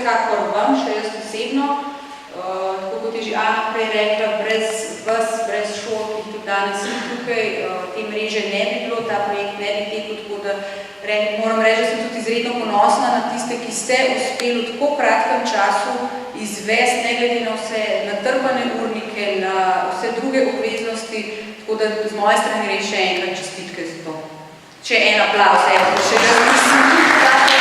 vsekakor vam, še jaz osebno, tako kot je že Ana prej rekla, brez vas, brez šol, ki tudi danes ni tukaj, te mreže ne bi bilo, ta projekt ne bi tekel, tako da moram reči, da sem tudi izredno ponosna na tiste, ki ste uspeli v tako kratkem času izvesti, ne glede na vse natrpane urnike, na vse druge obveznosti, tako da z moje strani res še enkrat čestitke za to. Še en aplavz, evo, da še razmislim tudi tako aplavz.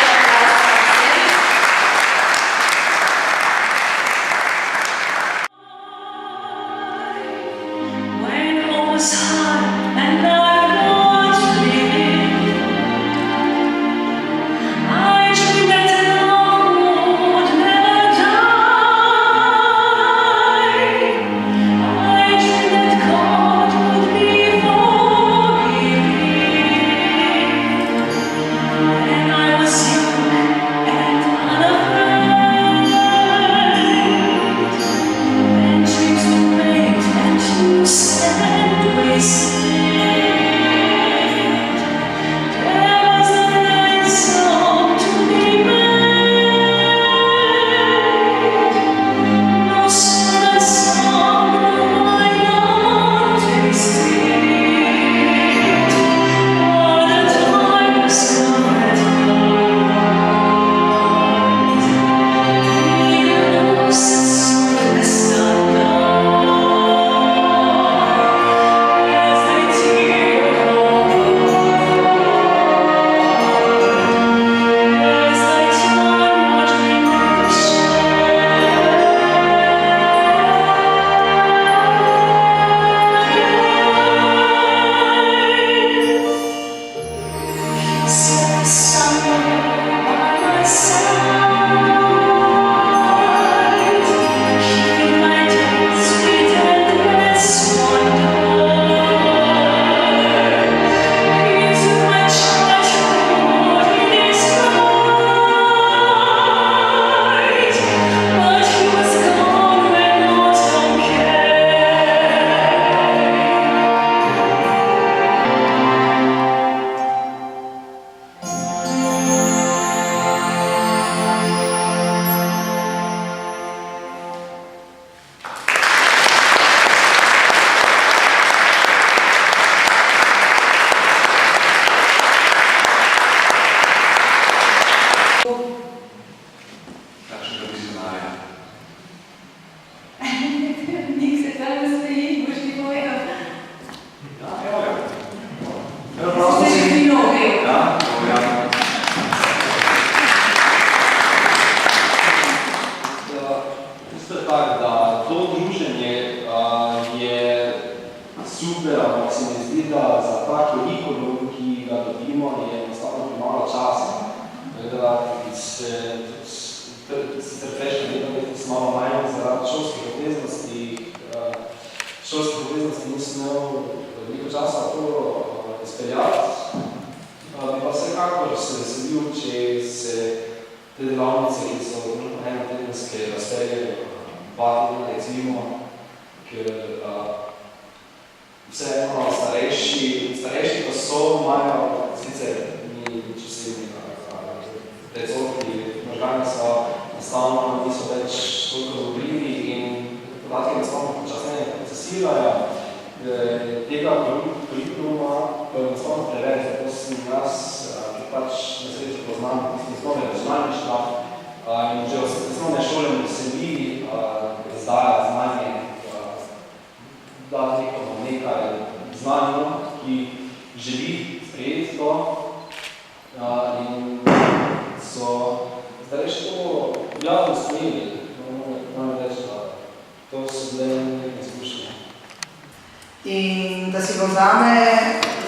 In da si ga vzame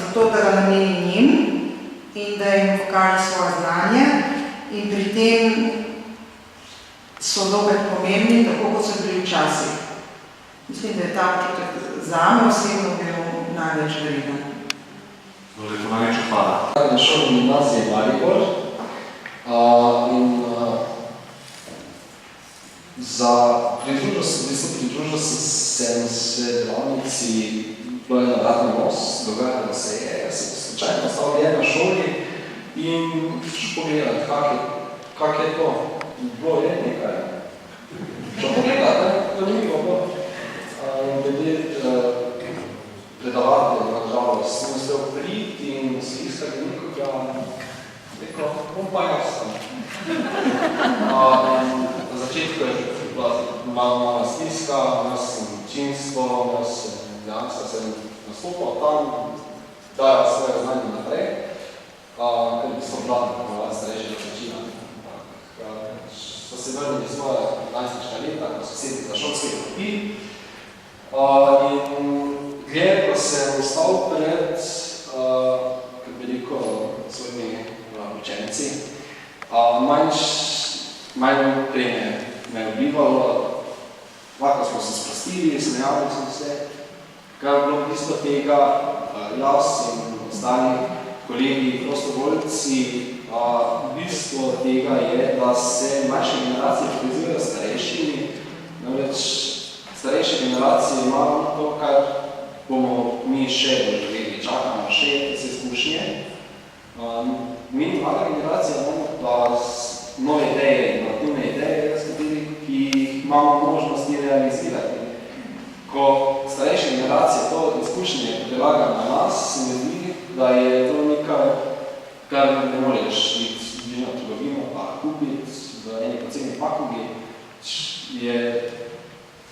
zato, da ga nameni njim in da jim pokaže svoje znanje in pri tem so zopet pomembni, tako kot so bili včasih. Mislim, da je ta občutek zame osebno bil največ vreden. Lepo, največja hvala. Na šoli gimnazije Maribor in pridružil sem se delavnici Ploje na vratni most, dogajalo se je, jaz sem slučajno ostal na šoli in šel pogledati, kak je to. bilo je nekaj. Če pogledate, zanimivo bo. Glede predavatelj, na žalost, sem uspel priti in si iskati nekoga, bom pa jaz sem. Na začetku je bila malo stiska, jaz sem činstvo, dejansko sem nastopal tam, dajo svoje znanje naprej, ker bi so bila starejšega načina. So se vrnili svoje 15. leta, ko so sedli za šolske klopi. In dlje, ko sem ostal pred veliko svojimi učenci, manj prejme me je obivalo, lahko smo se sprostili, smejali smo se, kar je bilo v bistvu tega, jaz in ostali kolegi, prostovoljci, v bistvu tega je, da se mlajše generacije povezujejo s starejšimi, namreč starejše generacije imamo to, kar bomo mi še doživeli, čakamo še te izkušnje. Mi, mlada generacija, imamo pa nove ideje, inovativne ideje, s katerih, ki imamo možnosti realizirati. Ko starejše generacije to izkušnje prilaga na nas, se mi zdi, da je to nekaj, kar ne moreš iti bližno trgovino pa kupiti v eni poceni pakogi, je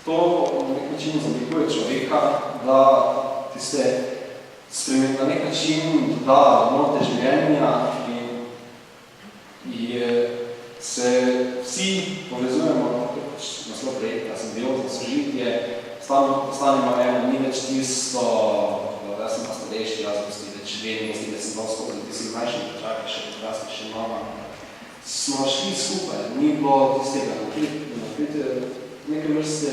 to na nek način zamikuje človeka, da tiste na nek način da note življenja in se vsi povezujemo, naslov projekta, sem bil za sožitje, postanemo eno, ni več tisto, jaz sem pa starejši, jaz bosti več vedno, bosti več sem dosto, da ti si mlajši, čakaj še podrasti, še mama. Smo šli skupaj, ni bilo tistega naprite, neke vrste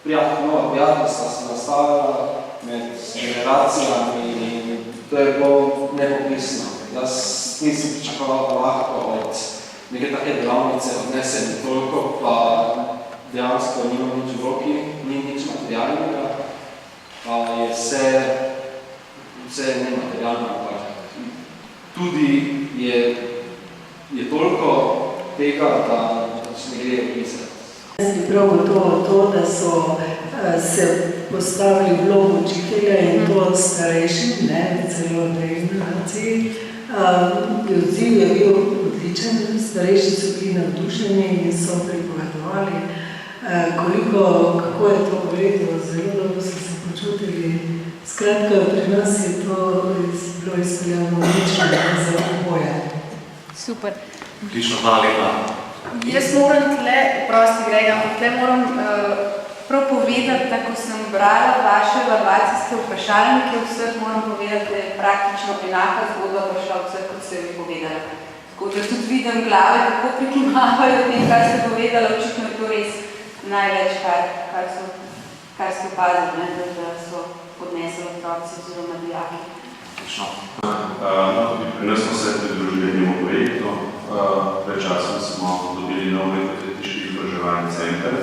nova prijateljstva se nastavila med generacijami in to je bilo nepopisno. Jaz nisem pričakoval pa lahko od neke take delavnice odnesem toliko, pa dejansko nimam nič v roki, ni nič materialnega, je vse nematerialno, ampak tudi je toliko tega, da se ne gre opisati. Jaz bi prav gotovo to, da so se postavili vlogo učitelja in to starejšim, ne, celo dve generaciji. Odziv je bil odličen, starejši so bili navdušeni in so pripovedovali, kako je to vredno, zelo dobro so se počutili. Skratka, pri nas je to bilo izpeljano odlično za oboje. Super. Odlično, hvala lepa. Jaz moram tle, prosti Greg, ampak tle moram prav povedati, da ko sem brala vaše evalvacijske vprašalnike, vseh moram povedati, da je praktično enaka zgodba prišla vseh, kot ste mi povedali. Tako da tudi vidim glave, kako prikimavajo tem, kar ste povedali, očitno je to res največ, kar ste opazili, da so podnesli otroci oziroma dijaki. Tudi pri nas smo se pridružili njemu projektu. Pred časom smo dobili nov metodetični izobraževalni center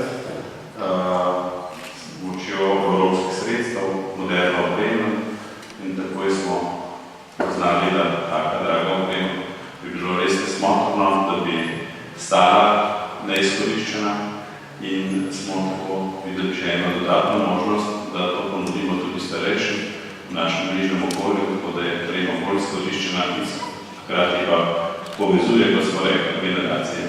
s pomočjo evropskih sredstev, moderno opremo in takoj smo poznali, da taka draga oprema bi bilo res nesmotrno, da bi stala neizkoriščena in smo tako videli še eno dodatno možnost, da to ponudimo tudi starejšim v našem bližnjem okolju, tako da je oprema bolj izkoriščena in hkrati pa povezuje, kot smo rekli, generacije.